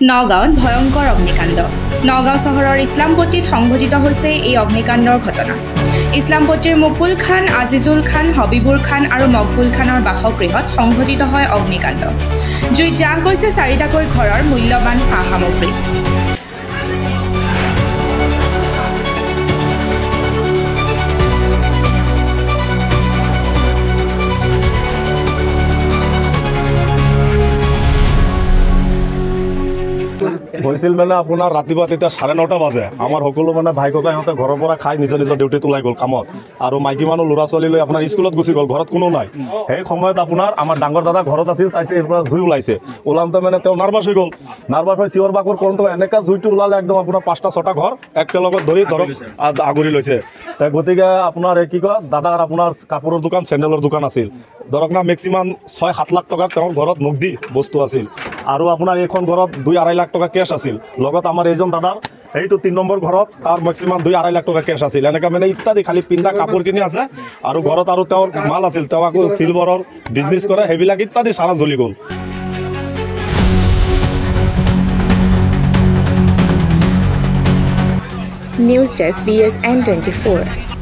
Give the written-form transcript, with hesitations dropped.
নগাঁৱত ভয়ংকৰ অগ্নিকাণ্ড। নগাঁও চহৰৰ ইছলামপট্টিত সংঘটিত হৈছে এই অগ্নিকাণ্ডৰ ঘটনা। ইছলামপট্টিৰ মুকুল খান, আজিজুল খান, হবিবুৰ খান আৰু মকবুল খানৰ বাসগৃহত সংঘটিত হয় অগ্নিকাণ্ড। জুইত জাহ গৈছে 4টাকৈ ঘৰৰ মূল্যৱান সা সামগ্ৰী। হৈছিল মানে আপোনাৰ ৰাতিপুৱা তেতিয়া 9:30 বাজে। আমাৰ সকলো মানে ভাই ককাই সিহঁতে ঘৰৰ পৰা খাই নিজৰ ডিউটিত ওলাই গ'ল কামত, আৰু মাইকী মানুহ ল'ৰা ছোৱালী লৈ আপোনাৰ স্কুলত গুচি গ'ল, ঘৰত কোনো নাই। সেই সময়ত আপোনাৰ আমাৰ ডাঙৰ দাদা ঘৰত আছিল, চাইছে ইয়াৰ পৰা জুই ওলাইছে। ওলাওঁতে মানে তেওঁ নাৰ্ভাছ হৈ গ'ল। নাৰ্ভাছ হৈ চিঞৰ বাখৰ কৰোঁতে এনেকৈ জুইটো ওলালে একদম আপোনাৰ 5টা-6টা ঘৰ একেলগত ধৰক আগুৰি লৈছে। গতিকে আপোনাৰ কি কয়, দাদাৰ আপোনাৰ কাপোৰৰ দোকান, চেণ্ডেলৰ দোকান আছিল। ধৰক না মেক্সিমাম 6-7 লাখ টকা তেওঁৰ ঘৰত নগদি বস্তু আছিল, আৰু আপোনাৰ এইখন ঘৰত 2-2.5 লাখ টকা কেছ আছিল। লগত আমাৰ এইজন দাদাৰ সেইটো 3 নম্বৰ ঘৰত তাৰ মেক্সিমাম 2-2.5 লাখ টকা কেছ আছিল। এনেকৈ মানে ইত্যাদি খালি পিন্ধা কাপোৰখিনি আছে, আৰু ঘৰত আৰু তেওঁৰ মাল আছিল, তেওঁ আকৌ চিলভাৰৰ বিজনেছ কৰে, সেইবিলাক ইত্যাদি সাৰা জ্বলি গ'ল। News desk BSN 24।